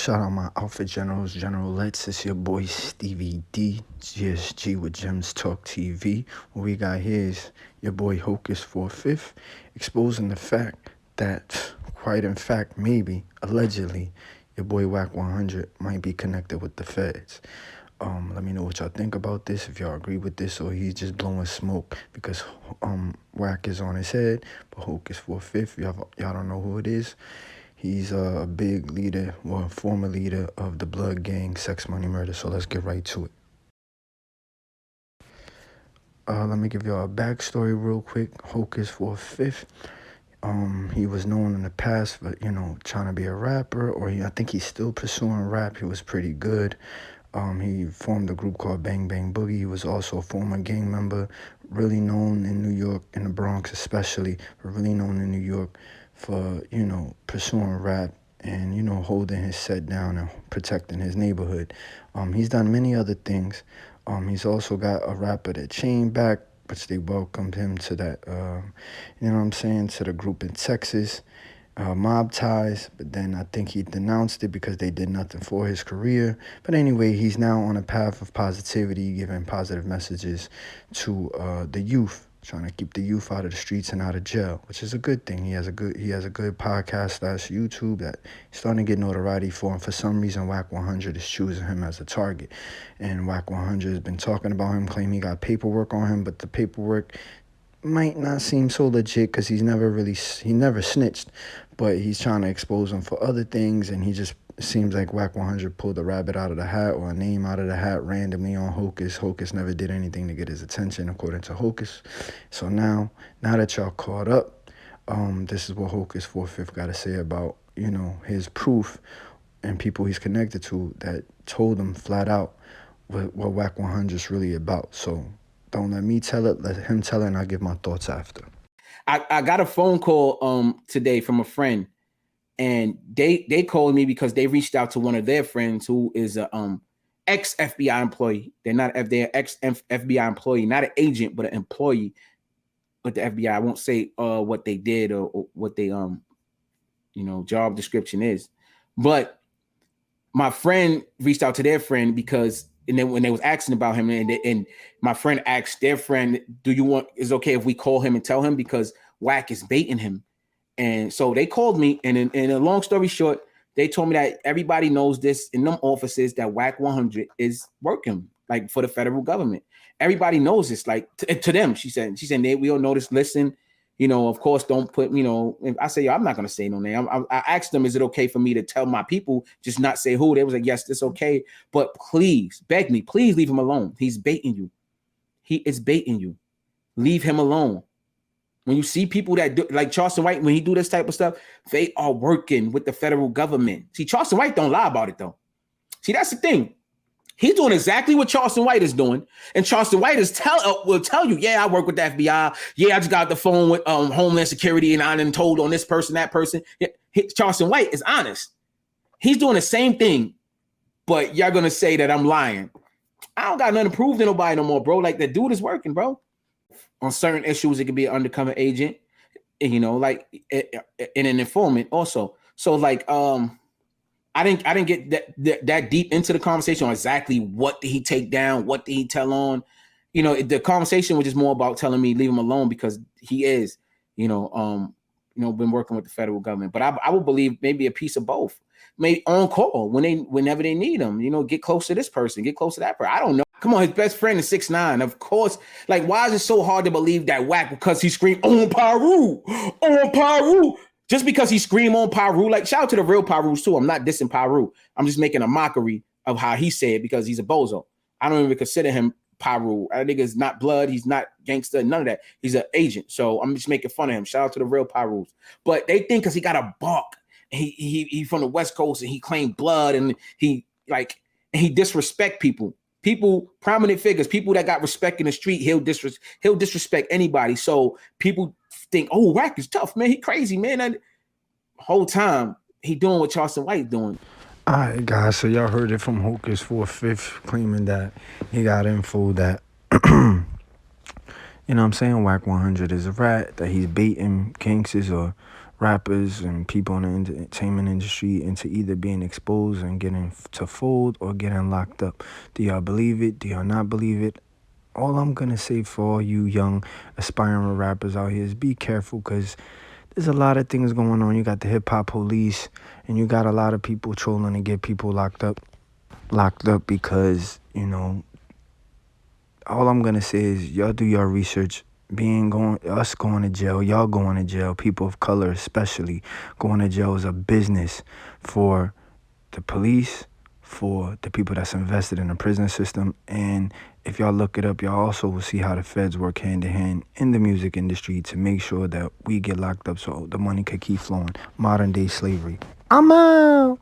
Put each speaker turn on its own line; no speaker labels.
Shout out my outfit generals, General Let's. It's your boy Stevie D, GSG with Gems Talk TV. What we got here is your boy Hocus 4/5, exposing the fact that, quite in fact, maybe, allegedly, your boy Wack 100 might be connected with the feds. Let me know what y'all think about this, if y'all agree with this, or he's just blowing smoke because Wack is on his head, but Hocus 4/5, y'all don't know who it is. He's a big leader, or former leader of the Blood Gang, Sex, Money, Murder. So let's get right to it. Let me give y'all a backstory real quick. Hocus 4/5. He was known in the past for, trying to be a rapper, or I think he's still pursuing rap. He was pretty good. He formed a group called Bang Bang Boogie. He was also a former gang member, really known in New York, in the Bronx especially, but really known in New York for, pursuing rap and, holding his set down and protecting his neighborhood. He's done many other things. He's also got a rapper that chained back, which they welcomed him to that, to the group in Texas. Mob ties, but then I think he denounced it because they did nothing for his career. But anyway, he's now on a path of positivity, giving positive messages to the youth, trying to keep the youth out of the streets and out of jail, which is a good thing. He has a good podcast / YouTube that he's starting to get notoriety for, and for some reason Wack 100 is choosing him as a target. And Wack 100 has been talking about him, claiming he got paperwork on him, but the paperwork might not seem so legit because he never snitched, but he's trying to expose him for other things, and he just seems like Wack 100 pulled a rabbit out of the hat, or a name out of the hat randomly on Hocus. Hocus never did anything to get his attention, according to Hocus. So now that y'all caught up, this is what Hocus 4/5 got to say about, his proof and people he's connected to that told him flat out what Wack 100 is really about. So don't let me tell it, let him tell it, and I'll give my thoughts after.
I got a phone call today from a friend, and they called me because they reached out to one of their friends who is a ex FBI employee. They're ex FBI employee, not an agent, but an employee with the FBI. I won't say what they did or what they job description is, but my friend reached out to their friend because. And then when they was asking about him, and my friend asked their friend, is it okay if we call him and tell him, because Wack is baiting him? And so they called me, and in a long story short, they told me that everybody knows this in them offices, that Wack 100 is working like for the federal government. Everybody knows this, like to them. She said we all know this. Listen, of course, don't put, I say, I'm not going to say no name. I asked them, is it okay for me to tell my people, just not say who? They was like, yes, it's okay. But please, beg me, please leave him alone. He's baiting you. He is baiting you. Leave him alone. When you see people that do, like Charleston White, when he do this type of stuff, they are working with the federal government. See, Charleston White don't lie about it, though. See, that's the thing. He's doing exactly what Charleston White is doing, and Charleston White will tell you, yeah, I work with the FBI. Yeah, I just got the phone with Homeland Security, and I done told on this person, that person. Yeah, Charleston White is honest. He's doing the same thing, but y'all gonna say that I'm lying. I don't got nothing to prove to nobody no more, bro. Like, the dude is working, bro. On certain issues, it could be an undercover agent, like in an informant also. So like, I didn't get that deep into the conversation on exactly what did he take down, what did he tell on. The conversation was just more about telling me leave him alone because he is, been working with the federal government. But I would believe maybe a piece of both. Maybe on call whenever they need him. Get close to this person, get close to that person. I don't know. Come on, his best friend is 6'9". Of course, like, why is it so hard to believe that Wack, because he screamed on Paru? Just because he screamed on Paru, like, shout out to the real Parus too. I'm not dissing Paru. I'm just making a mockery of how he said, because he's a bozo. I don't even consider him Paru. I think it's not blood. He's not gangster. None of that. He's an agent. So I'm just making fun of him. Shout out to the real Parus. But they think because he got a bark, he from the West Coast, and he claimed blood, and he disrespect people. People, prominent figures, people that got respect in the street, he'll disrespect anybody. So people think, oh, Wack is tough, man. He crazy, man. And whole time he doing what Charleston White doing.
All right, guys. So y'all heard it from Hocus 4/5, claiming that he got info that, Wack 100 is a rat, that he's baiting gangsters or rappers and people in the entertainment industry into either being exposed and getting to fold or getting locked up. Do y'all believe it? Do y'all not believe it? All I'm gonna say for all you young aspiring rappers out here is be careful, because there's a lot of things going on. You got the hip hop police, and you got a lot of people trolling to get people locked up because, all I'm gonna say is y'all do your research. Us going to jail, y'all going to jail, people of color especially going to jail is a business for the police, for the people that's invested in the prison system. And if y'all look it up, y'all also will see how the feds work hand in hand in the music industry to make sure that we get locked up so the money could keep flowing. Modern day slavery. I'm out.